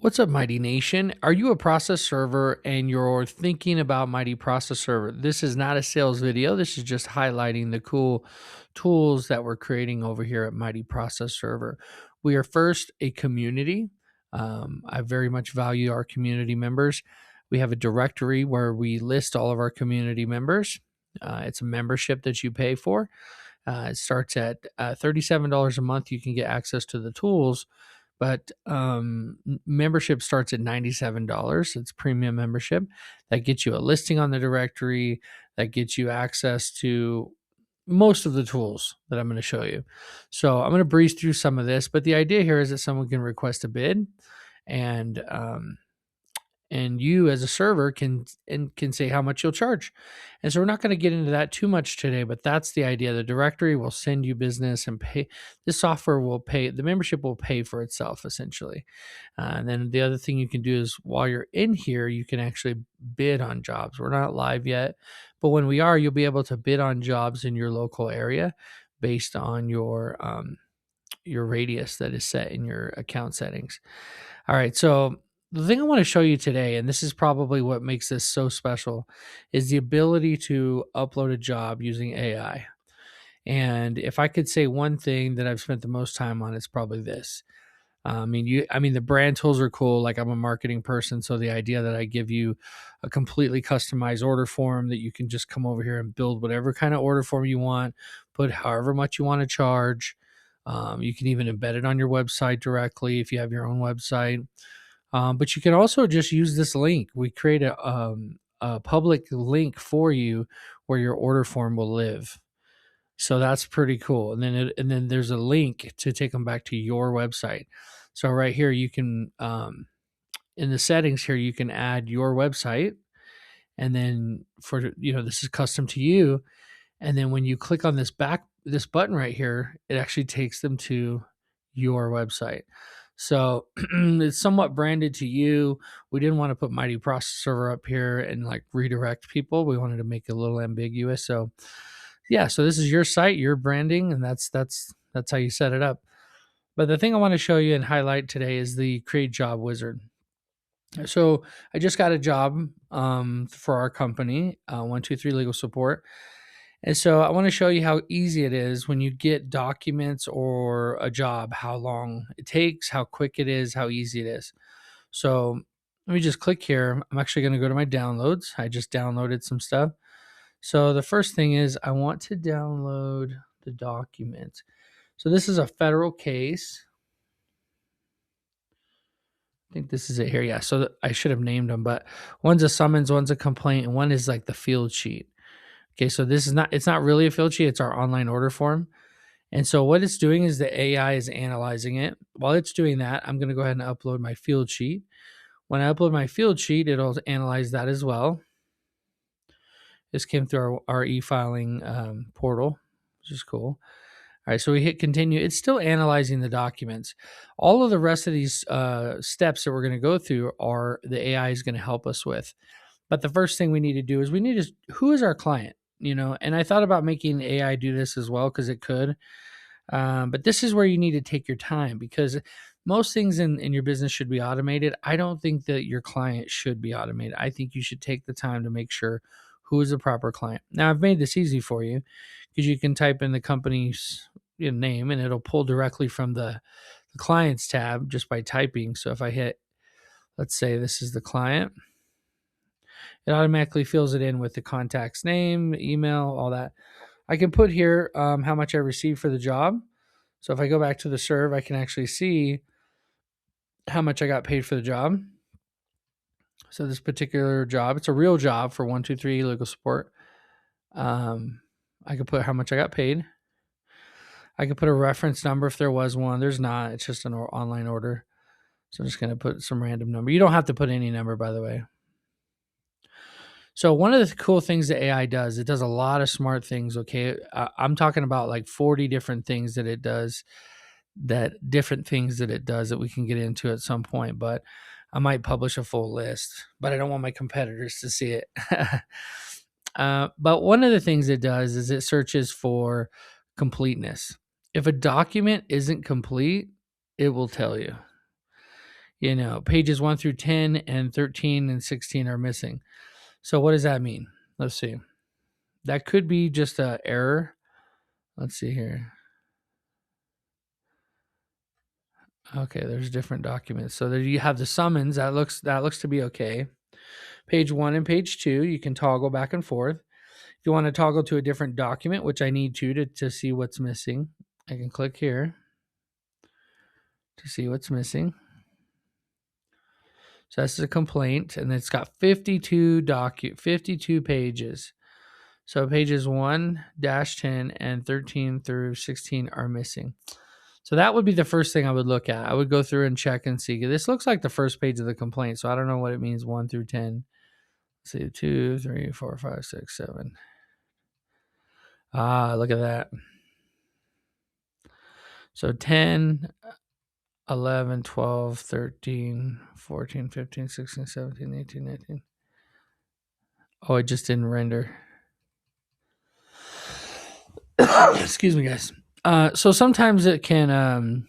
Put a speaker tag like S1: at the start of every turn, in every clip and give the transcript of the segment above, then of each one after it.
S1: What's up, Mighty Nation? Are you a process server and you're thinking about Mighty Process Server? This is not a sales video. This is just highlighting the cool tools that we're creating over here at Mighty Process Server. We are first a community. I very much value our community members. We have a directory where we list all of our community members. It's a membership that you pay for. It starts at $37 a month. You can get access to the tools, but membership starts at $97. It's premium membership. That gets you a listing on the directory. That gets you access to most of the tools that I'm going to show you. So I'm going to breeze through some of this, but the idea here is that someone can request a bid, and you as a server can say how much you'll charge. And so we're not going to get into that too much today, but that's the idea. The directory will send you business and pay. This software will pay, the membership will pay for itself essentially. And then the other thing you can do is while you're in here, you can actually bid on jobs. We're not live yet, but when we are, you'll be able to bid on jobs in your local area based on your radius that is set in your account settings. All right, so the thing I want to show you today, and this is probably what makes this so special, is the ability to upload a job using AI. And if I could say one thing that I've spent the most time on, it's probably this. The brand tools are cool. Like, I'm a marketing person, so the idea that I give you a completely customized order form that you can just come over here and build whatever kind of order form you want, put however much you want to charge. You can even embed it on your website directly if you have your own website. But you can also just use this link. We create a public link for you where your order form will live. So that's pretty cool. And then there's a link to take them back to your website. So right here, you can in the settings here, you can add your website, and then this is custom to you. And then when you click on this button right here, it actually takes them to your website. So it's somewhat branded to you. We didn't want to put Mighty Process Server up here and like redirect people. We wanted to make it a little ambiguous. So yeah, so this is your site, your branding, and that's how you set it up. But the thing I want to show you and highlight today is the Create Job Wizard. So I just got a job for our company, 123 Legal Support. And so I want to show you how easy it is when you get documents or a job, how long it takes, how quick it is, how easy it is. So let me just click here. I'm actually going to go to my downloads. I just downloaded some stuff. So the first thing is I want to download the document. So this is a federal case. I think this is it here. Yeah. So I should have named them, but one's a summons, one's a complaint, and one is like the field sheet. Okay. So it's not really a field sheet. It's our online order form. And so what it's doing is the AI is analyzing it. While it's doing that, I'm going to go ahead and upload my field sheet. When I upload my field sheet, it'll analyze that as well. This came through our e-filing portal, which is cool. All right, so we hit continue. It's still analyzing the documents. All of the rest of these steps that we're going to go through are the AI is going to help us with. But the first thing we need to do is who is our client? And I thought about making AI do this as well because it could. But this is where you need to take your time because most things in your business should be automated. I don't think that your client should be automated. I think you should take the time to make sure who is the proper client. Now, I've made this easy for you because you can type in the company's name and it'll pull directly from the clients tab just by typing. So if I hit, let's say this is the client, it automatically fills it in with the contact's name, email, all that. I can put here how much I received for the job. So if I go back to the serve, I can actually see how much I got paid for the job. So this particular job, it's a real job for 123 Legal Support. I could put how much I got paid. I could put a reference number if there was one. There's not. It's just an online order. So I'm just going to put some random number. You don't have to put any number, by the way. So one of the cool things that AI does, it does a lot of smart things, okay? I'm talking about like 40 different things that it does, that we can get into at some point, but I might publish a full list, but I don't want my competitors to see it. But one of the things it does is it searches for completeness. If a document isn't complete, it will tell you. pages 1 through 10 and 13 and 16 are missing. So what does that mean? Let's see. That could be just a error. Let's see here. Okay, there's different documents. So there you have the summons. That looks to be okay. Page 1 and page 2, you can toggle back and forth. If you want to toggle to a different document, which I need to see what's missing, I can click here to see what's missing. So that's the complaint, and it's got 52 pages. So pages 1-10 and 13 through 16 are missing. So that would be the first thing I would look at. I would go through and check and see. This looks like the first page of the complaint, so I don't know what it means 1 through 10. Let's see, 2, 3, 4, 5, 6, 7. Look at that. So 10, 11, 12, 13, 14, 15, 16, 17, 18, 19. Oh, it just didn't render. Excuse me, guys. So sometimes it can,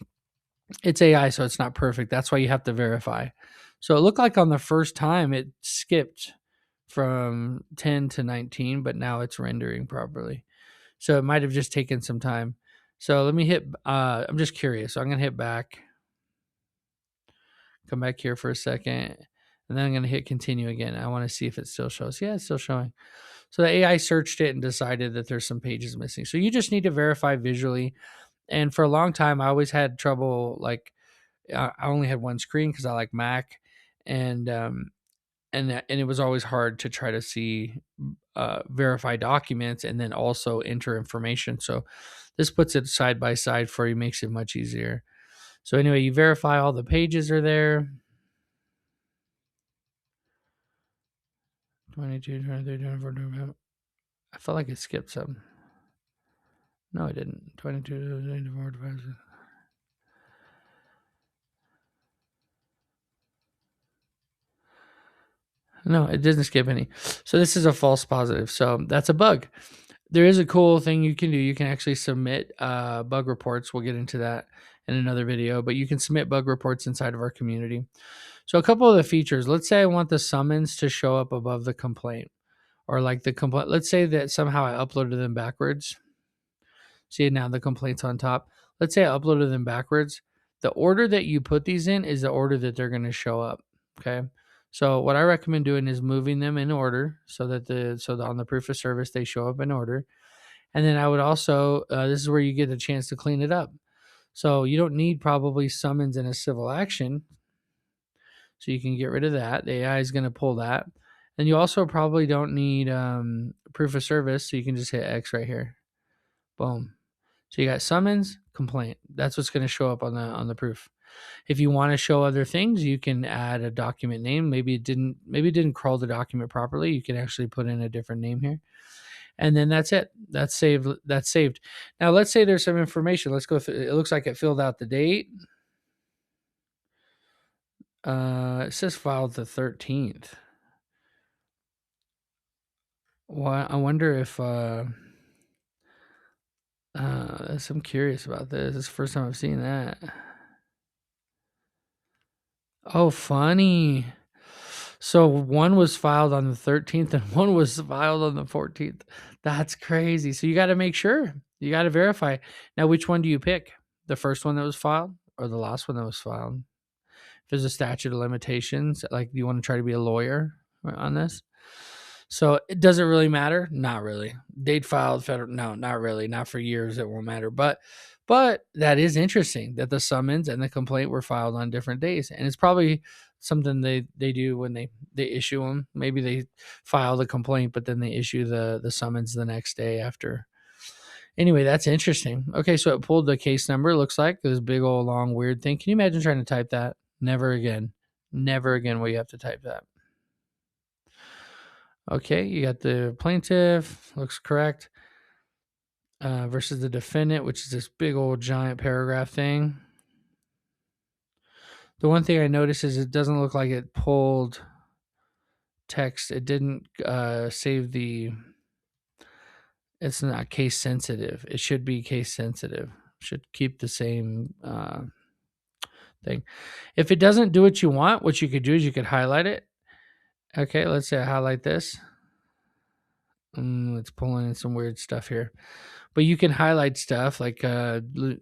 S1: it's AI, so it's not perfect. That's why you have to verify. So it looked like on the first time it skipped from 10 to 19, but now it's rendering properly. So it might have just taken some time. So let me hit, I'm just curious. So I'm going to hit back, come back here for a second, and then I'm going to hit continue again. I want to see if it still shows. Yeah, it's still showing. So the AI searched it and decided that there's some pages missing. So you just need to verify visually. And for a long time, I always had trouble. Like I only had one screen because I like Mac, and it was always hard to try to see verify documents and then also enter information. So this puts it side by side for you, makes it much easier. So anyway, you verify all the pages are there. 22, 23, 24, 25. I felt like it skipped some. No, I didn't. 22, 24, 25. No, it didn't skip any. So this is a false positive. So that's a bug. There is a cool thing you can do. You can actually submit bug reports. We'll get into that in another video, but you can submit bug reports inside of our community. So a couple of the features. Let's say I want the summons to show up above the complaint, or like the complaint. Let's say that somehow I uploaded them backwards. See, now the complaint's on top. Let's say I uploaded them backwards. The order that you put these in is the order that they're going to show up. Okay. So what I recommend doing is moving them in order so that on the proof of service they show up in order. And then I would also this is where you get a chance to clean it up. So you don't need probably summons in a civil action. So you can get rid of that. The AI is going to pull that. And you also probably don't need proof of service. So you can just hit X right here. Boom. So you got summons, complaint. That's what's going to show up on the proof. If you want to show other things, you can add a document name. Maybe it didn't crawl the document properly. You can actually put in a different name here. And then that's it. That's saved. That's saved. Now let's say there's some information. Let's go through. It looks like it filled out the date. It says filed the 13th. Well, I wonder if I'm curious about this. It's the first time I've seen that. Oh, funny. So one was filed on the 13th and one was filed on the 14th. That's crazy. So you got to make sure. You got to verify. Now, which one do you pick? The first one that was filed or the last one that was filed? If there's a statute of limitations, like, do you want to try to be a lawyer on this? So it doesn't really matter. Not really. Date filed federal. No, not really. Not for years. It won't matter. But that is interesting that the summons and the complaint were filed on different days, and it's probably something they do when they issue them. Maybe they file the complaint, but then they issue the summons the next day after. Anyway, that's interesting. Okay, so it pulled the case number. Looks like this big old long weird thing. Can you imagine trying to type that? Never again. Never again will you have to type that. Okay, you got the plaintiff, looks correct, versus the defendant, which is this big old giant paragraph thing. The one thing I noticed is it doesn't look like it pulled text. It didn't save the, it's not case sensitive. It should be case sensitive. Should keep the same thing. If it doesn't do what you want, what you could do is you could highlight it. Okay, let's say I highlight this. It's pulling in some weird stuff here. But you can highlight stuff like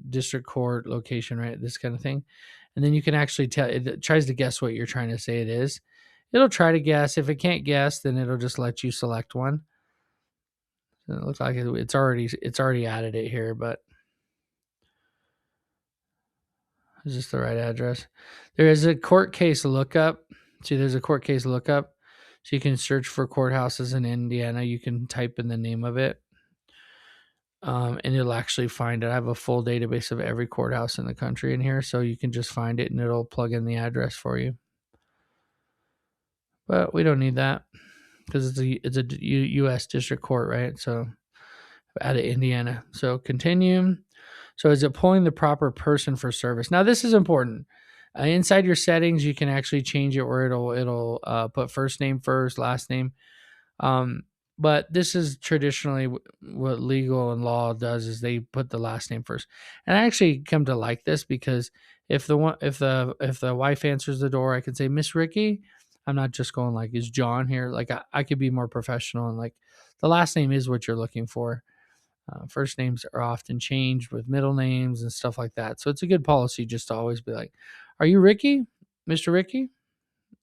S1: district court location, right? This kind of thing. And then you can actually tell it tries to guess what you're trying to say it is. It'll try to guess. If it can't guess, then it'll just let you select one. So it looks like it's already added it here, but is this the right address? There is a court case lookup. See, there's a court case lookup. So you can search for courthouses in Indiana. You can type in the name of it. And you'll actually find it. I have a full database of every courthouse in the country in here, so you can just find it and it'll plug in the address for you. But we don't need that because it's a U.S. district court, right? So out of Indiana. So continue. So is it pulling the proper person for service? Now this is important. Inside your settings, you can actually change it where it'll put first name first, last name. But this is traditionally what legal and law does is they put the last name first. And I actually come to like this because if the wife answers the door, I can say, Miss Ricky. I'm not just going like, is John here? Like I could be more professional and like the last name is what you're looking for. First names are often changed with middle names and stuff like that. So it's a good policy just to always be like, are you Ricky? Mr. Ricky?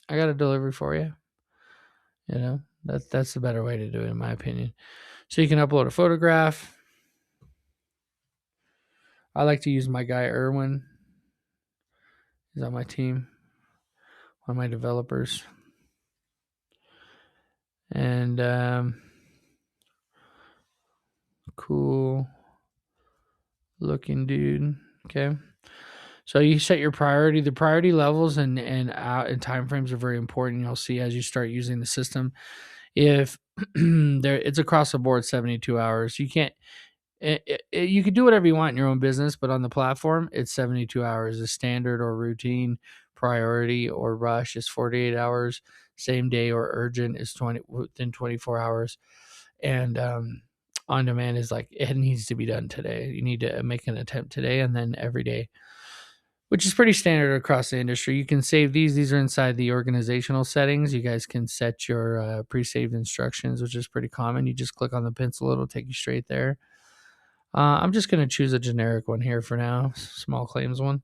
S1: I got a delivery for you. You know, that's the better way to do it, in my opinion. So you can upload a photograph. I like to use my guy Erwin. He's on my team, one of my developers. And cool looking dude. Okay. So you set your priority. The priority levels and time frames are very important. You'll see as you start using the system. If it's across the board 72 hours. You can't you could do whatever you want in your own business, but on the platform, it's 72 hours. The standard or routine, priority or rush is 48 hours. Same day or urgent is within 24 hours. And on demand is like it needs to be done today. You need to make an attempt today and then every day, which is pretty standard across the industry. You can save these. These are inside the organizational settings. You guys can set your pre-saved instructions, which is pretty common. You just click on the pencil. It'll take you straight there. I'm just going to choose a generic one here for now, small claims one.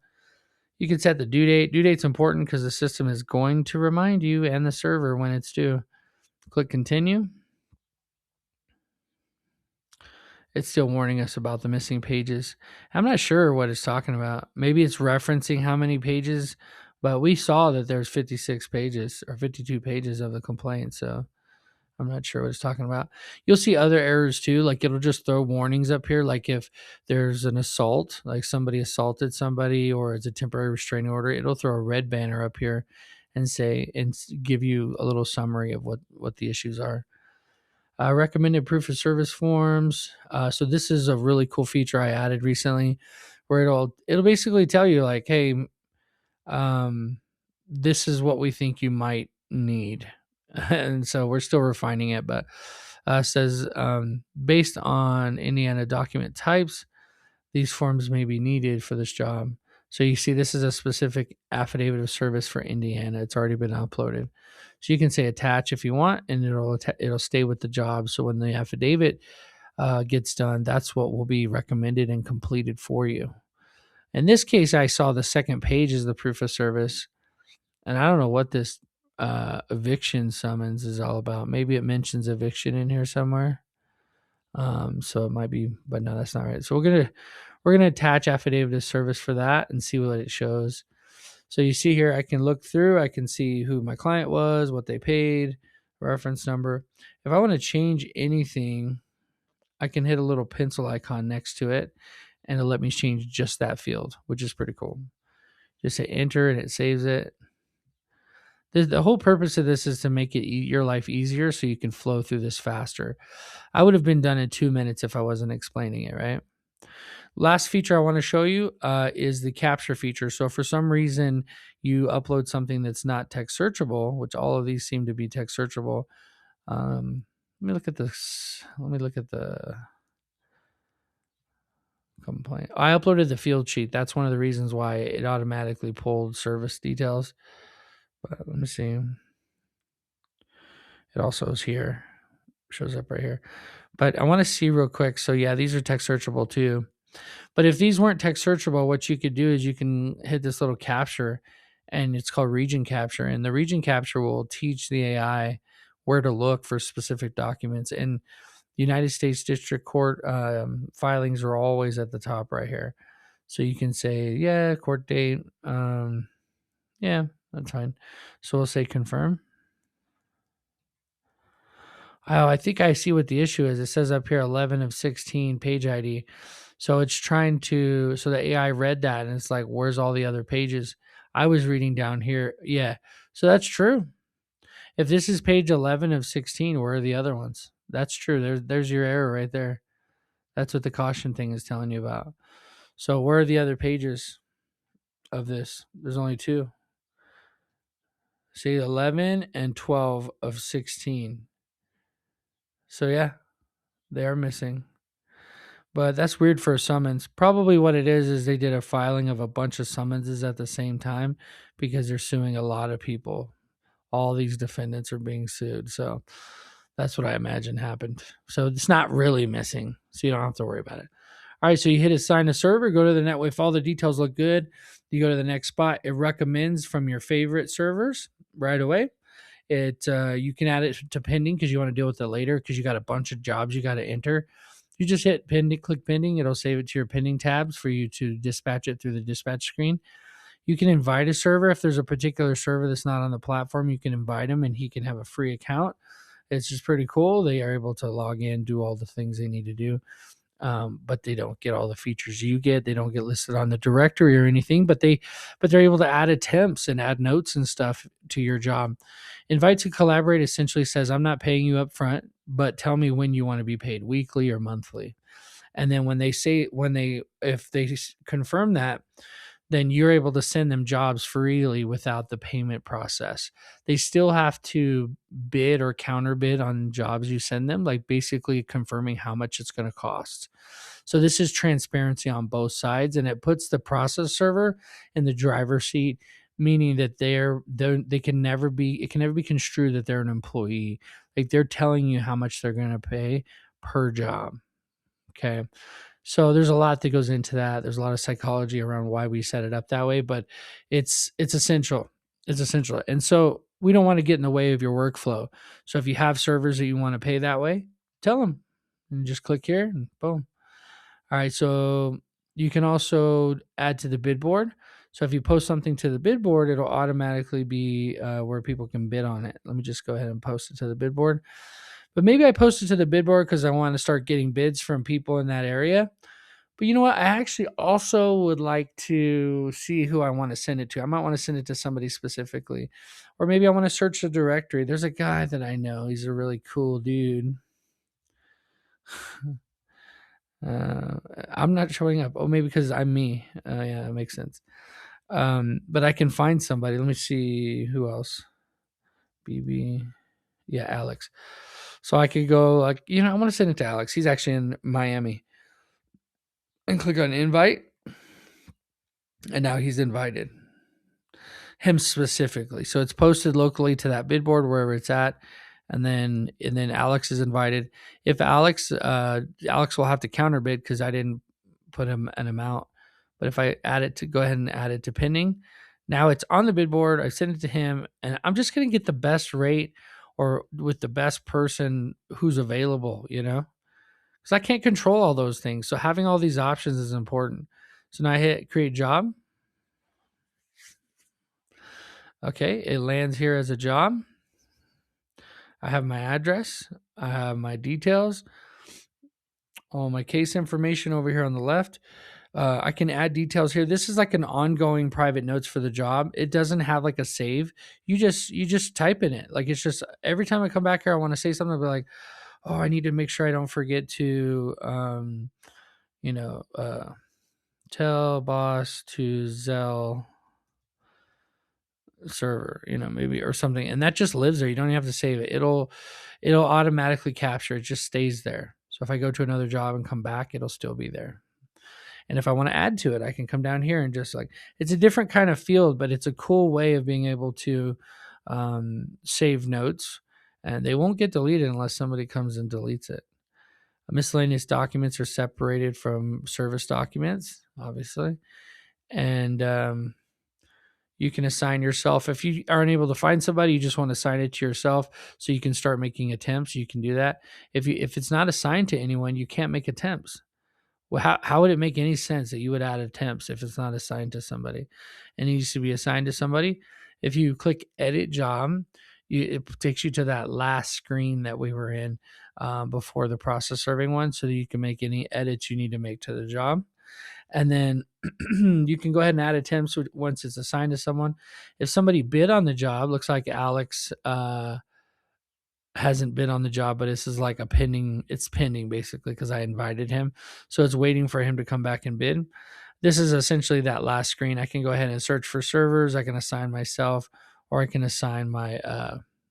S1: You can set the due date. Due date's important because the system is going to remind you and the server when it's due. Click continue. It's still warning us about the missing pages. I'm not sure what it's talking about. Maybe it's referencing how many pages, but we saw that there's 56 pages or 52 pages of the complaint. So I'm not sure what it's talking about. You'll see other errors too. Like it'll just throw warnings up here. Like if there's an assault, like somebody assaulted somebody or it's a temporary restraining order, it'll throw a red banner up here and say, and give you a little summary of what the issues are. Recommended proof of service forms. So this is a really cool feature I added recently where it'll basically tell you like, hey, this is what we think you might need. And so we're still refining it, but says based on Indiana document types, these forms may be needed for this job. So you see, this is a specific affidavit of service for Indiana. It's already been uploaded. So you can say attach if you want, and it'll stay with the job. So when the affidavit gets done, that's what will be recommended and completed for you. In this case, I saw the second page is the proof of service, and I don't know what this eviction summons is all about. Maybe it mentions eviction in here somewhere. So it might be, but no, that's not right. So we're gonna attach affidavit of service for that and see what it shows. So you see here, I can look through, I can see who my client was, what they paid, reference number. If I want to change anything, I can hit a little pencil icon next to it and it'll let me change just that field, which is pretty cool. Just say enter and it saves it. The whole purpose of this is to make it your life easier so you can flow through this faster. I would have been done in 2 minutes if I wasn't explaining it, right? Last feature I want to show you is the capture feature. So for some reason you upload something that's not text searchable, which all of these seem to be text searchable. Let me look at this. Let me look at the complaint. I uploaded the field sheet. That's one of the reasons why it automatically pulled service details. But let me see. It also is here. Shows up right here. But I want to see real quick. So yeah, these are text searchable too. But if these weren't text searchable, what you could do is you can hit this little capture, and it's called region capture. And the region capture will teach the AI where to look for specific documents. And United States District Court filings are always at the top right here. So you can say, yeah, court date. Yeah, that's fine. So we'll say confirm. Oh, I think I see what the issue is. It says up here 11 of 16 page ID. So it's trying to, so the AI read that and it's like, where's all the other pages? I was reading down here. Yeah. So that's true. If this is page 11 of 16, where are the other ones? That's true. There's your error right there. That's what the caution thing is telling you about. So where are the other pages of this? There's only two. See, 11 and 12 of 16. So yeah, they are missing. But that's weird for a summons. Probably what it is they did a filing of a bunch of summonses at the same time because they're suing a lot of people. All these defendants are being sued. So that's what I imagine happened. So it's not really missing. So you don't have to worry about it. All right, so you hit assign a server, go to the network. If all the details look good, you go to the next spot. It recommends from your favorite servers right away. It you can add it to pending because you want to deal with it later because you got a bunch of jobs you got to enter. You just hit pending, click pending. It'll save it to your pending tabs for you to dispatch it through the dispatch screen. You can invite a server. If there's a particular server that's not on the platform, you can invite him and he can have a free account. It's just pretty cool. They are able to log in, do all the things they need to do. But they don't get all the features you get. They don't get listed on the directory or anything, but they're able to add attempts and add notes and stuff to your job. Invite to collaborate essentially says, I'm not paying you up front, but tell me when you want to be paid, weekly or monthly. And then if they confirm that, then you're able to send them jobs freely without the payment process. They still have to bid or counter bid on jobs you send them, like basically confirming how much it's going to cost. So this is transparency on both sides, and it puts the process server in the driver's seat, meaning that they can never be, it can never be construed that they're an employee. Like they're telling you how much they're going to pay per job. Okay. So there's a lot that goes into that. There's a lot of psychology around why we set it up that way, but it's essential. It's essential. And so we don't want to get in the way of your workflow. So if you have servers that you want to pay that way, tell them and just click here and boom. All right. So you can also add to the bid board. So if you post something to the bid board, it'll automatically be where people can bid on it. Let me just go ahead and post it to the bid board. But maybe I post it to the bid board because I want to start getting bids from people in that area. But you know what? I actually also would like to see who I want to send it to. I might want to send it to somebody specifically. Or maybe I want to search the directory. There's a guy that I know. He's a really cool dude. I'm not showing up. Oh, maybe because I'm me. Yeah, that makes sense. But I can find somebody. Let me see who else. BB. Yeah, Alex. So I could go like, I want to send it to Alex. He's actually in Miami. And click on invite. And now he's invited. Him specifically. So it's posted locally to that bid board wherever it's at. And then Alex is invited. If Alex will have to counter bid because I didn't put him an amount. But if I go ahead and add it to pending, now it's on the bid board. I send it to him, and I'm just going to get the best rate or with the best person who's available, because I can't control all those things. So having all these options is important. So now I hit create job. Okay, it lands here as a job. I have my address. I have my details. All my case information over here on the left. I can add details here. This is like an ongoing private notes for the job. It doesn't have like a save. You just type in it. Like it's just every time I come back here, I want to say something. I'll be like, oh, I need to make sure I don't forget to, tell boss to Zelle server, maybe or something, and that just lives there. You don't even have to save it. It'll automatically capture. It just stays there. So if I go to another job and come back, it'll still be there. And if I want to add to it, I can come down here and just like, it's a different kind of field, but it's a cool way of being able to save notes, and they won't get deleted unless somebody comes and deletes it. Miscellaneous documents are separated from service documents, obviously. And you can assign yourself. If you aren't able to find somebody, you just want to assign it to yourself so you can start making attempts. You can do that. If it's not assigned to anyone, you can't make attempts. Well, how would it make any sense that you would add attempts if it's not assigned to somebody? It needs to be assigned to somebody. If you click edit job, it takes you to that last screen that we were in before the process serving one, so that you can make any edits you need to make to the job. And then you can go ahead and add attempts once it's assigned to someone. If somebody bid on the job, looks like Alex hasn't been on the job, but this is like it's pending basically because I invited him. So it's waiting for him to come back and bid. This is essentially that last screen. I can go ahead and search for servers. I can assign myself, or I can assign my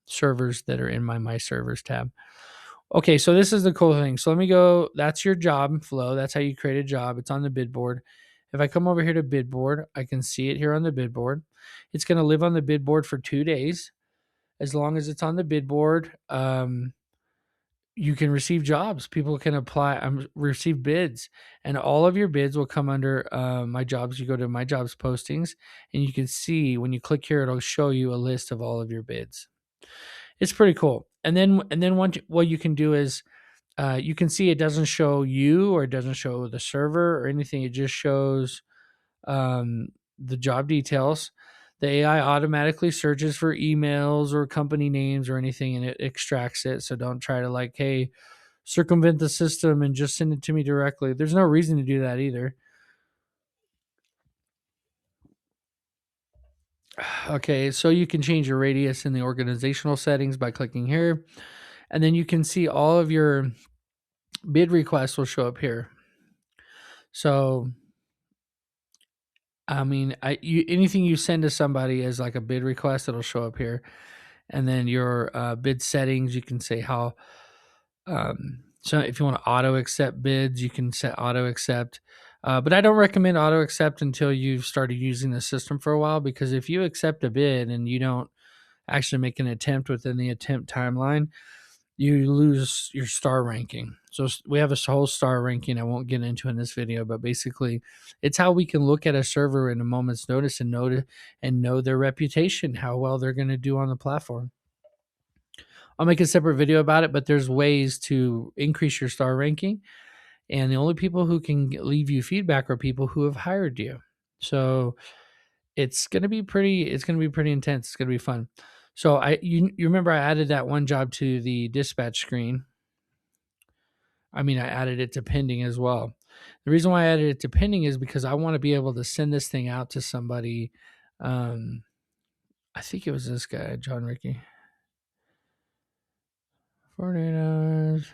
S1: servers that are in my servers tab. Okay, so this is the cool thing. So let me go. That's your job flow. That's how you create a job. It's on the bid board. If I come over here to bid board, I can see it here on the bid board. It's going to live on the bid board for 2 days. As long as it's on the bid board, you can receive jobs. People can apply, receive bids, and all of your bids will come under my jobs. You go to my jobs postings, and you can see when you click here, it'll show you a list of all of your bids. It's pretty cool. And then what you can do is you can see it doesn't show you, or it doesn't show the server or anything. It just shows the job details. The AI automatically searches for emails or company names or anything, and it extracts it. So don't try to like, hey, circumvent the system and just send it to me directly. There's no reason to do that either. Okay, so you can change your radius in the organizational settings by clicking here. And then you can see all of your bid requests will show up here. So I mean, anything you send to somebody as like a bid request, it'll show up here. And then your bid settings, you can say how. So if you want to auto accept bids, you can set auto accept. But I don't recommend auto accept until you've started using the system for a while, because if you accept a bid and you don't actually make an attempt within the attempt timeline, you lose your star ranking. So we have a whole star ranking I won't get into in this video, but basically it's how we can look at a server in a moment's notice and know their reputation, how well they're going to do on the platform. I'll make a separate video about it, but there's ways to increase your star ranking, and the only people who can leave you feedback are people who have hired you. So it's going to be pretty intense. It's going to be fun. So you remember I added that one job to the dispatch screen. I mean, I added it to pending as well. The reason why I added it to pending is because I want to be able to send this thing out to somebody. I think it was this guy, John Ricky. 48 hours.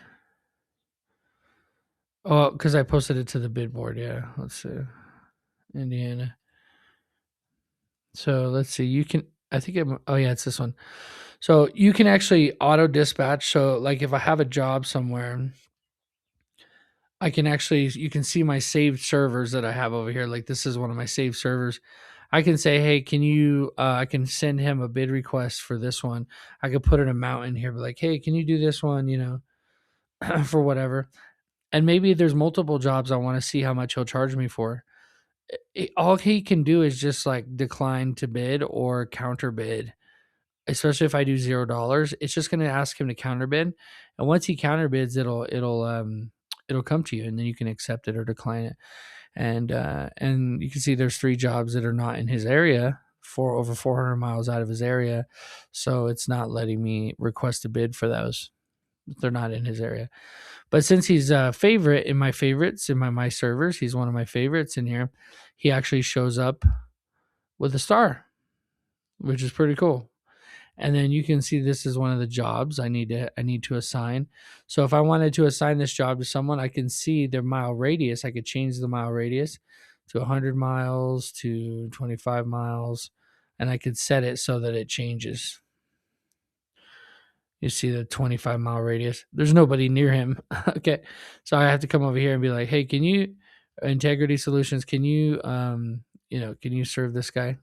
S1: Oh, because I posted it to the bid board. Yeah. Let's see. Indiana. So let's see. You can, I think oh yeah, it's this one. So you can actually auto dispatch. So like if I have a job somewhere, I can actually, you can see my saved servers that I have over here. Like this is one of my saved servers. I can say, hey, can you, I can send him a bid request for this one. I could put an amount in here, but like, hey, can you do this one, for whatever. And maybe there's multiple jobs I want to see how much he'll charge me for. All he can do is just like decline to bid or counter bid, especially if I do $0. It's just going to ask him to counter bid. And once he counter bids, it'll come to you, and then you can accept it or decline it. And you can see there's 3 jobs that are not in his area, over 400 miles out of his area. So it's not letting me request a bid for those. They're not in his area. But since he's a favorite in my favorites, in my servers, he's one of my favorites in here. He actually shows up with a star, which is pretty cool. And then you can see this is one of the jobs I need to assign. So if I wanted to assign this job to someone, I can see their mile radius. I could change the mile radius to 100 miles to 25 miles, and I could set it so that it changes. You see the 25-mile radius. There's nobody near him. Okay. So I have to come over here and be like, hey, can you Integrity Solutions, can you can you serve this guy?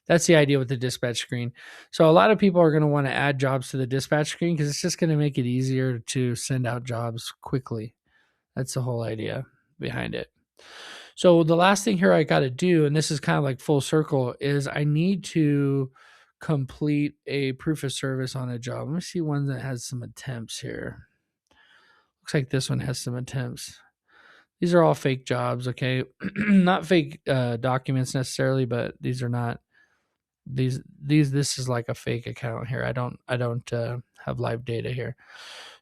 S1: That's the idea with the dispatch screen. So a lot of people are going to want to add jobs to the dispatch screen because it's just going to make it easier to send out jobs quickly. That's the whole idea behind it. So the last thing here I got to do, and this is kind of like full circle, is I need to complete a proof of service on a job. Let me see one that has some attempts here. Looks like this one has some attempts. These are all fake jobs, okay? Not fake documents necessarily, but these are not these this is like a fake account here. I don't have live data here.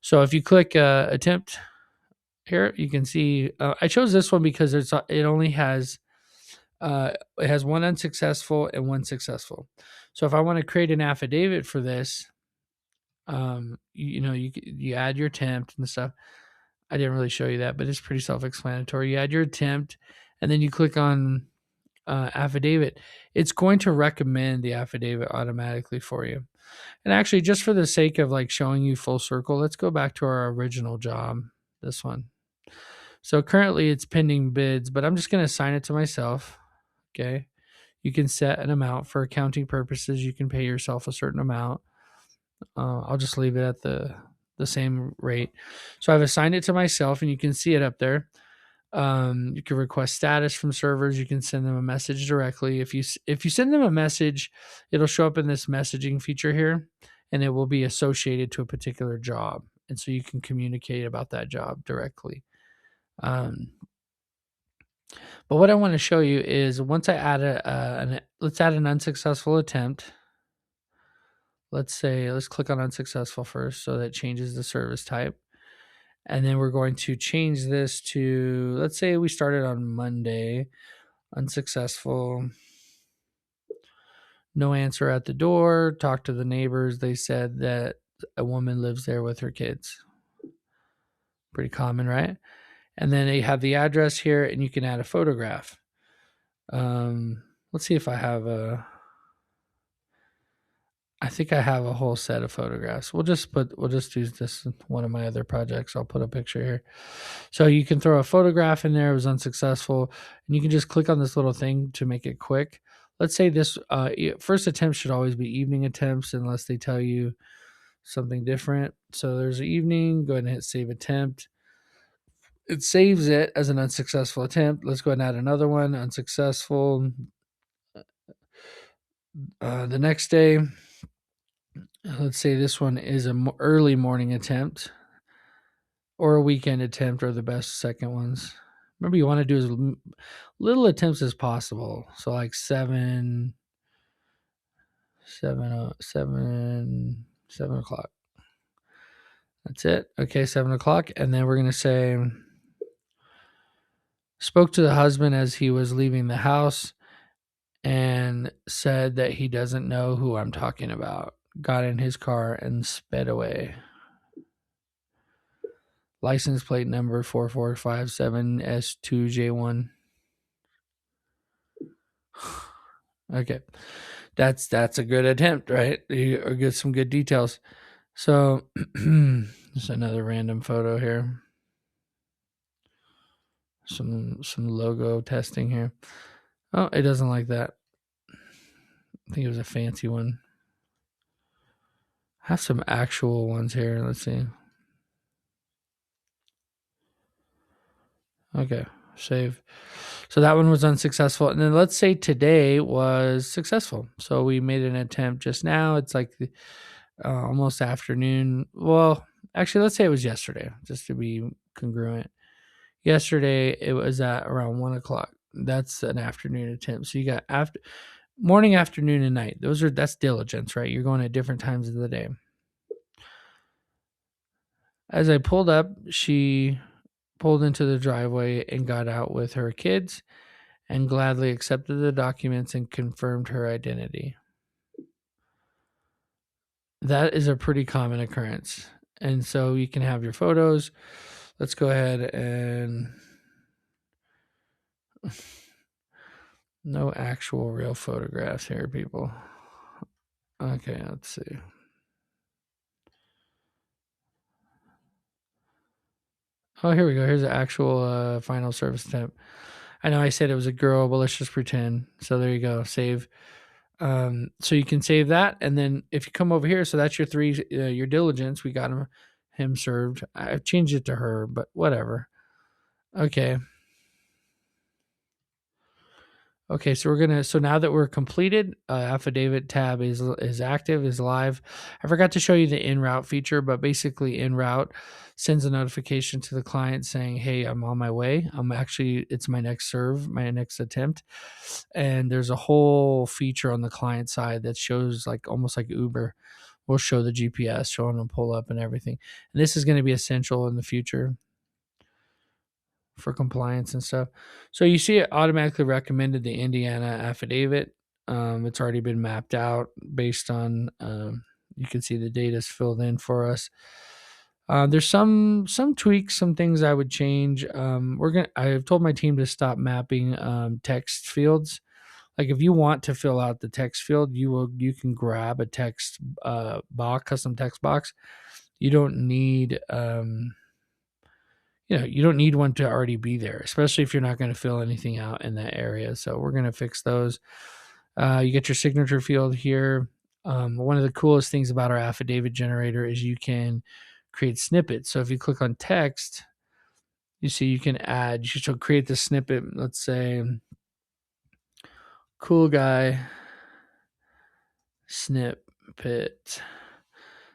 S1: So if you click attempt here, you can see I chose this one because it only has it has one unsuccessful and one successful. So if I want to create an affidavit for this, you add your attempt and stuff. I didn't really show you that, but it's pretty self-explanatory. You add your attempt, and then you click on affidavit. It's going to recommend the affidavit automatically for you. And actually, just for the sake of like showing you full circle, let's go back to our original job, this one. So currently it's pending bids, but I'm just going to assign it to myself. Okay. You can set an amount for accounting purposes. You can pay yourself a certain amount. I'll just leave it at the same rate. So I've assigned it to myself, and you can see it up there. You can request status from servers. You can send them a message directly. If you send them a message, it'll show up in this messaging feature here, and it will be associated to a particular job, and so you can communicate about that job directly. Um, but what I want to show you is once I add let's add an unsuccessful attempt. Let's click on unsuccessful first, so that changes the service type. And then we're going to change this to, let's say we started on Monday, unsuccessful, no answer at the door, talk to the neighbors. They said that a woman lives there with her kids. Pretty common, right? And then you have the address here, and you can add a photograph. Let's see if I think I have a whole set of photographs. We'll just use this one of my other projects. I'll put a picture here. So you can throw a photograph in there. It was unsuccessful, and you can just click on this little thing to make it quick. Let's say this first attempt should always be evening attempts unless they tell you something different. So there's an evening. Go ahead and hit save attempt. It saves it as an unsuccessful attempt. Let's go ahead and add another one. Unsuccessful. The next day, let's say this one is an early morning attempt, or a weekend attempt are the best second ones. Remember, you want to do as little attempts as possible. So like 7 o'clock. That's it. Okay, 7 o'clock. And then we're going to say, spoke to the husband as he was leaving the house and said that he doesn't know who I'm talking about. Got in his car and sped away. License plate number 4457S2J1. Okay. That's a good attempt, right? You get some good details. So just another random photo here. Some logo testing here. Oh, it doesn't like that. I think it was a fancy one. I have some actual ones here. Let's see. Okay, save. So that one was unsuccessful. And then let's say today was successful. So we made an attempt just now. It's like almost afternoon. Well, actually, let's say it was yesterday, just to be congruent. Yesterday, it was at around 1 o'clock. That's an afternoon attempt. So you got morning, afternoon, and night. That's diligence, right? You're going at different times of the day. As I pulled up, she pulled into the driveway and got out with her kids and gladly accepted the documents and confirmed her identity. That is a pretty common occurrence. And so you can have your photos. Let's go ahead and no actual real photographs here, people. Okay, let's see. Oh, here we go. Here's the actual final service attempt. I know I said it was a girl, but let's just pretend. So there you go. Save. So you can save that, and then if you come over here, so that's your three, your diligence. We got him served. I've changed it to her, but whatever. Okay. Okay, so we're gonna. So now that we're completed, affidavit tab is active, is live. I forgot to show you the in route feature, but basically in route sends a notification to the client saying, "Hey, I'm on my way. It's my next serve, my next attempt." And there's a whole feature on the client side that shows like almost like Uber. Will show the GPS, showing them pull up and everything. And this is going to be essential in the future for compliance and stuff. So you see it automatically recommended the Indiana affidavit. It's already been mapped out based on you can see the data is filled in for us. There's some tweaks, some things I would change. I've told my team to stop mapping text fields. Like if you want to fill out the text field, you can grab a text box, custom text box. You don't need you don't need one to already be there, especially if you're not going to fill anything out in that area. So we're going to fix those. You get your signature field here. One of the coolest things about our affidavit generator is you can create snippets. So if you click on text, you see you can add, you should create the snippet. Let's say, cool guy snippet.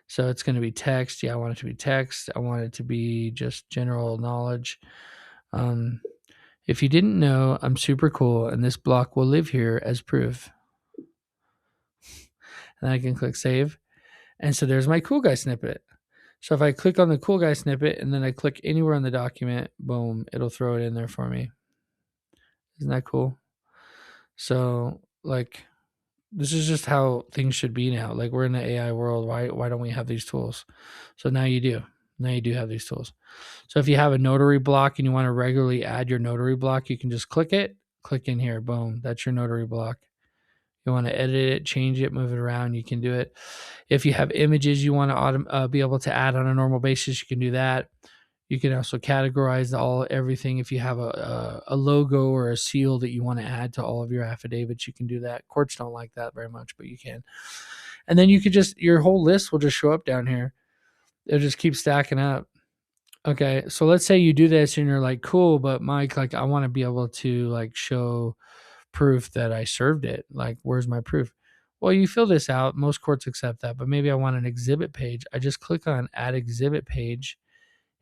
S1: So it's going to be text. Yeah, I want it to be text. I want it to be just general knowledge. If you didn't know, I'm super cool, and this block will live here as proof. And I can click save. And so there's my cool guy snippet. So if I click on the cool guy snippet and then I click anywhere on the document, boom, it'll throw it in there for me. Isn't that cool? So like this is just how things should be now. Like we're in the AI world. Why don't we have these tools? So now you do. Now you do have these tools. So if you have a notary block and you want to regularly add your notary block, you can just click it, click in here, boom, that's your notary block. You want to edit it, change it, move it around, you can do it. If you have images you want to be able to add on a normal basis, you can do that. You can also categorize everything. If you have a logo or a seal that you want to add to all of your affidavits, you can do that. Courts don't like that very much, but you can. And then you could your whole list will just show up down here. It'll just keep stacking up. Okay, so let's say you do this and you're like, cool, but Mike, like I want to be able to like show proof that I served it. Like, where's my proof? Well, you fill this out. Most courts accept that, but maybe I want an exhibit page. I just click on add exhibit page.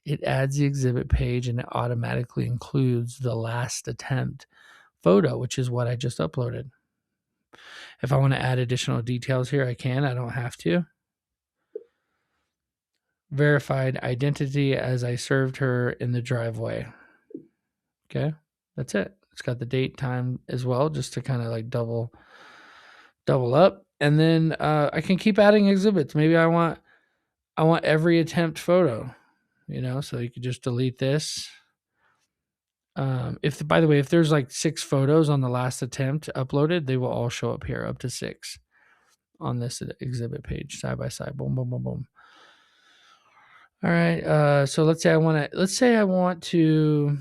S1: It adds the exhibit page and it automatically includes the last attempt photo, which is what I just uploaded. If I want to add additional details here, I can. I don't have to. Verified identity as I served her in the driveway. Okay, that's it. It's got the date, time as well, just to kind of like double up. And then I can keep adding exhibits. Maybe I want every attempt photo, so you could just delete this. If by the way, if there's like 6 photos on the last attempt uploaded, they will all show up here, up to 6 on this exhibit page, side by side. Boom, boom, boom, boom. All right. So let's say I want to.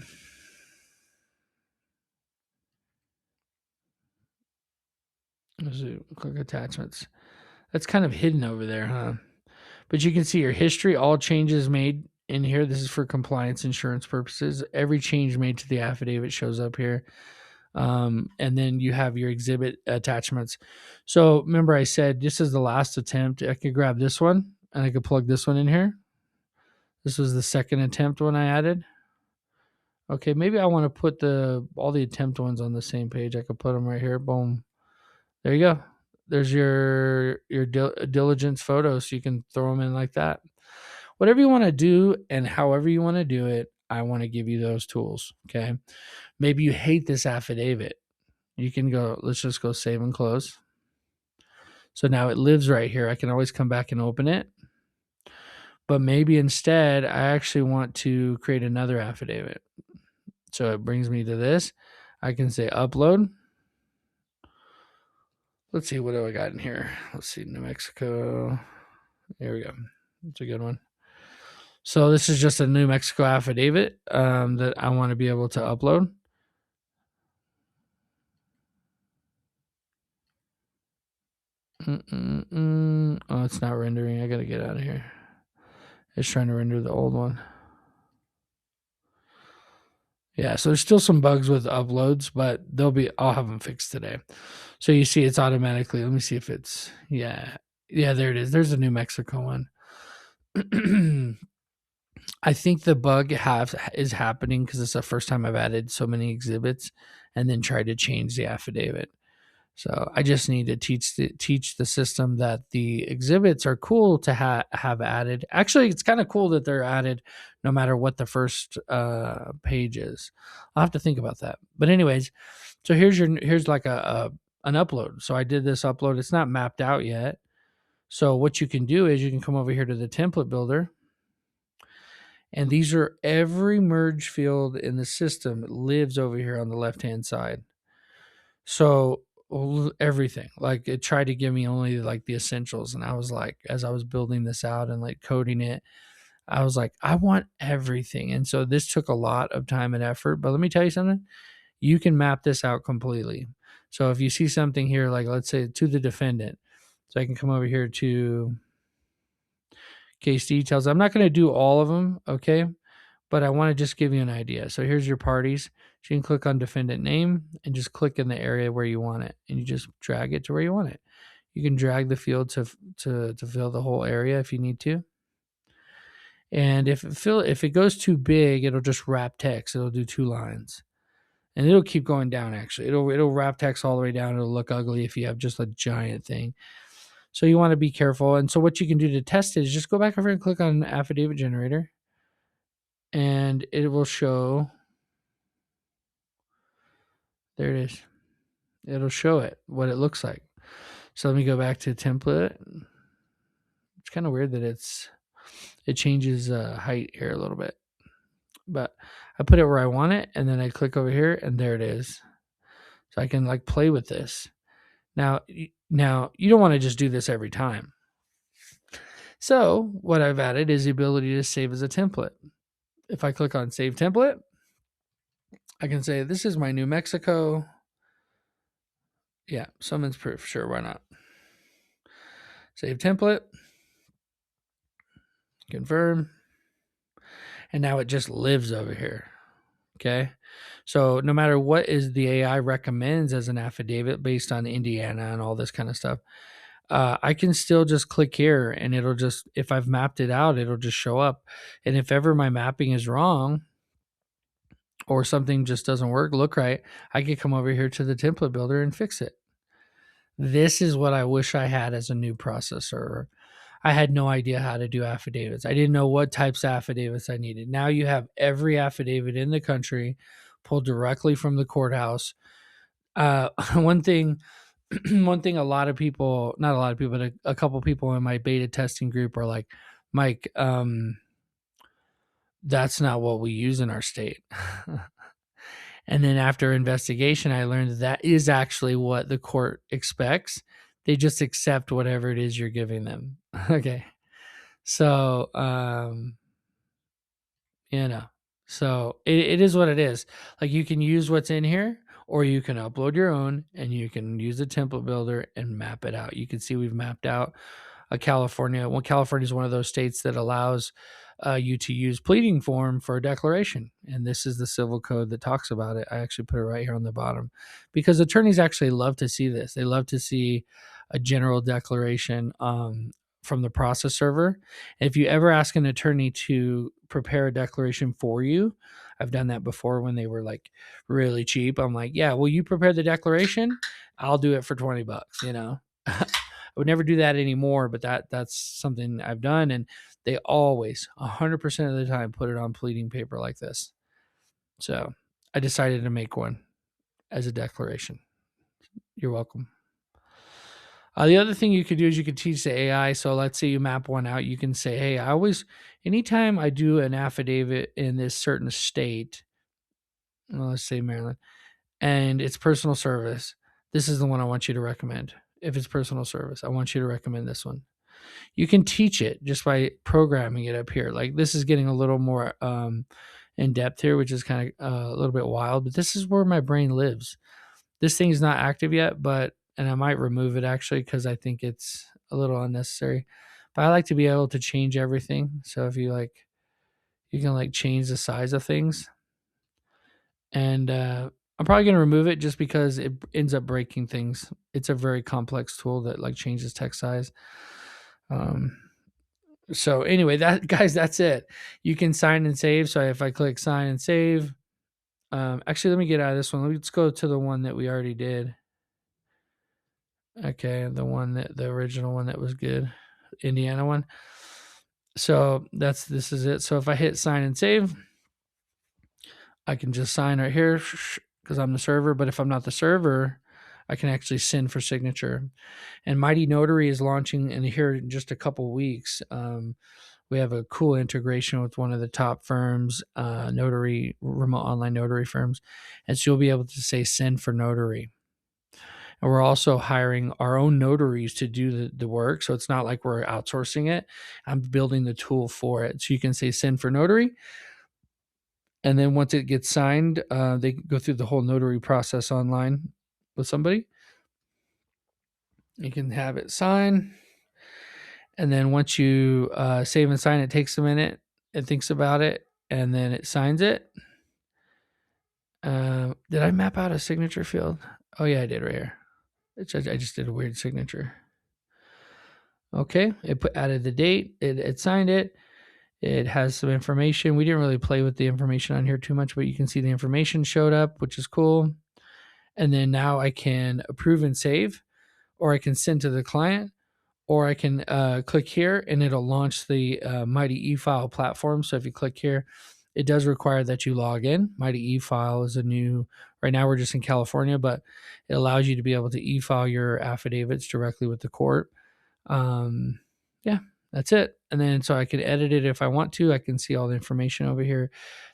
S1: Let's see, click attachments. That's kind of hidden over there, huh? But you can see your history, all changes made in here. This is for compliance insurance purposes. Every change made to the affidavit shows up here. And then you have your exhibit attachments. So remember I said this is the last attempt. I could grab this one and I could plug this one in here. This was the second attempt one I added. Okay, maybe I want to put all the attempt ones on the same page. I could put them right here. Boom. There you go. There's your diligence photos. So you can throw them in like that. Whatever you want to do and however you want to do it, I want to give you those tools. Okay. Maybe you hate this affidavit. You can go, let's just go save and close. So now it lives right here. I can always come back and open it. But maybe instead, I actually want to create another affidavit. So it brings me to this. I can say upload. Let's see, what do I got in here? Let's see, New Mexico. There we go. That's a good one. So this is just a New Mexico affidavit that I want to be able to upload. Oh, it's not rendering. I got to get out of here. It's trying to render the old one. Yeah, so there's still some bugs with uploads, but I'll have them fixed today. So you see it's automatically, let me see if it's, yeah, there it is. There's a New Mexico one. I think the bug is happening because it's the first time I've added so many exhibits and then tried to change the affidavit. So I just need to teach the system that the exhibits are cool to have added. Actually, it's kind of cool that they're added no matter what the first page is. I'll have to think about that. But anyways, so here's like an upload. So I did this upload. It's not mapped out yet. So what you can do is you can come over here to the template builder. And these are every merge field in the system lives over here on the left-hand side. So everything, like it tried to give me only like the essentials. And I was like, as I was building this out and like coding it, I was like, I want everything. And so this took a lot of time and effort. But let me tell you something, you can map this out completely. So if you see something here, like let's say to the defendant, so I can come over here to case details. I'm not going to do all of them, okay? But I want to just give you an idea. So here's your parties. So you can click on defendant name and just click in the area where you want it, and you just drag it to where you want it. You can drag the field to fill the whole area if you need to. And if it goes too big, it'll just wrap text. It'll do 2 lines, and it'll keep going down. Actually, it'll wrap text all the way down. It'll look ugly if you have just a giant thing. So you want to be careful. And so what you can do to test it is just go back over and click on affidavit generator, and it will show. There it is. It'll show it what it looks like. So let me go back to template. It's kind of weird that it changes height here a little bit, but I put it where I want it, and then I click over here, and there it is. So I can like play with this. Now you don't want to just do this every time. So what I've added is the ability to save as a template. If I click on save template, I can say this is my New Mexico. Yeah, summons proof. Sure, why not? Save template. Confirm. And now it just lives over here. Okay. So no matter what is the AI recommends as an affidavit based on Indiana and all this kind of stuff, I can still just click here and it'll just, if I've mapped it out, it'll just show up. And if ever my mapping is wrong or something just doesn't look right, I can come over here to the template builder and fix it. This is what I wish I had as a new process server. I had no idea how to do affidavits. I didn't know what types of affidavits I needed. Now you have every affidavit in the country pulled directly from the courthouse. One thing, a lot of people, not a lot of people, but a couple people in my beta testing group are like, Mike, that's not what we use in our state. And then after investigation, I learned that is actually what the court expects. They just accept whatever it is you're giving them. Okay. So, so it is what it is. Like you can use what's in here, or you can upload your own and you can use the template builder and map it out. You can see we've mapped out California. Well, California is one of those states that allows you to use pleading form for a declaration. And this is the civil code that talks about it. I actually put it right here on the bottom because attorneys actually love to see this. They love to see a general declaration from the process server. If you ever ask an attorney to prepare a declaration for you, I've done that before when they were like really cheap. I'm like, yeah, will you prepare the declaration? I'll do it for $20, I would never do that anymore, but that's something I've done. And they always 100% of the time put it on pleading paper like this. So I decided to make one as a declaration. You're welcome. The other thing you could do is you could teach the AI. So let's say you map one out. You can say, hey, anytime I do an affidavit in this certain state, well, let's say Maryland, and it's personal service, this is the one I want you to recommend. If it's personal service, I want you to recommend this one. You can teach it just by programming it up here. Like this is getting a little more in depth here, which is kind of a little bit wild, but this is where my brain lives. This thing's not active yet, and I might remove it actually because I think it's a little unnecessary. But I like to be able to change everything. So if you like, you can like change the size of things, and I'm probably gonna remove it just because it ends up breaking things. It's a very complex tool that like changes text size. Um, so anyway, that guys, that's it. You can sign and save. So if I click sign and save, actually, let me get out of this one. Let's go to the one that we already did. Okay, the original one that was good, Indiana one. So this is it. So if I hit sign and save, I can just sign right here because I'm the server. But if I'm not the server, I can actually send for signature. And Mighty Notary is launching in here in just a couple weeks. We have a cool integration with one of the top firms, remote online notary firms, and so you'll be able to say send for notary. And we're also hiring our own notaries to do the work. So it's not like we're outsourcing it. I'm building the tool for it. So you can say send for notary. And then once it gets signed, they go through the whole notary process online with somebody. You can have it sign. And then once you save and sign, it takes a minute. It thinks about it. And then it signs it. Did I map out a signature field? Oh, yeah, I did right here. I just did a weird signature. Okay, it added the date. It signed it. It has some information. We didn't really play with the information on here too much, but you can see the information showed up, which is cool. And then now I can approve and save, or I can send to the client, or I can click here and it'll launch the Mighty eFile platform. So if you click here, it does require that you log in. Mighty eFile is right now we're just in California, but it allows you to be able to e-file your affidavits directly with the court. Yeah, that's it. And then so I can edit it if I want to. I can see all the information over here.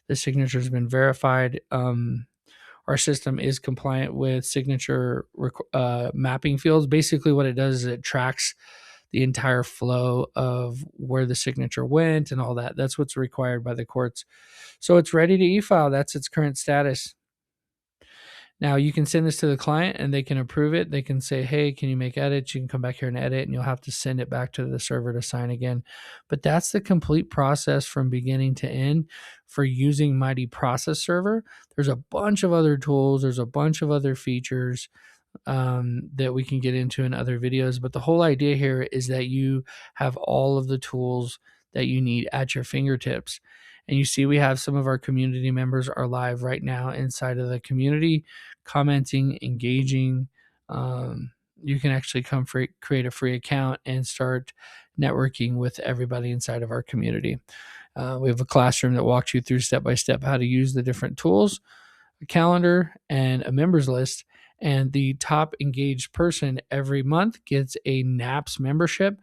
S1: The signature has been verified. Our system is compliant with signature mapping fields. Basically, what it does is it tracks the entire flow of where the signature went and all that. That's what's required by the courts. So it's ready to e-file. That's its current status. Now you can send this to the client and they can approve it. They can say, hey, can you make edits? You can come back here and edit, and you'll have to send it back to the server to sign again. But that's the complete process from beginning to end for using Mighty Process Server. There's a bunch of other tools. There's a bunch of other features that we can get into in other videos. But the whole idea here is that you have all of the tools that you need at your fingertips. And you see we have some of our community members are live right now inside of the community, commenting, engaging. You can actually create a free account and start networking with everybody inside of our community. We have a classroom that walks you through step by step how to use the different tools, a calendar, and a members list. And the top engaged person every month gets a NAPS membership.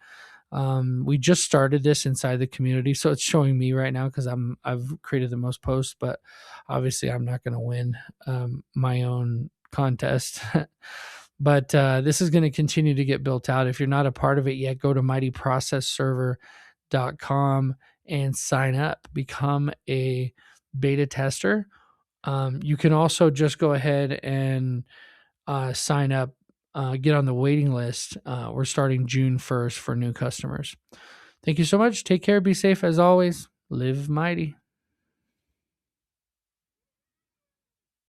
S1: We just started this inside the community, so it's showing me right now because I've created the most posts, but obviously I'm not going to win my own contest. But this is going to continue to get built out. If you're not a part of it yet, go to mightyprocessserver.com and sign up. Become a beta tester. You can also just go ahead and sign up, get on the waiting list. We're starting June 1st for new customers. Thank you so much. Take care. Be safe as always. Live mighty.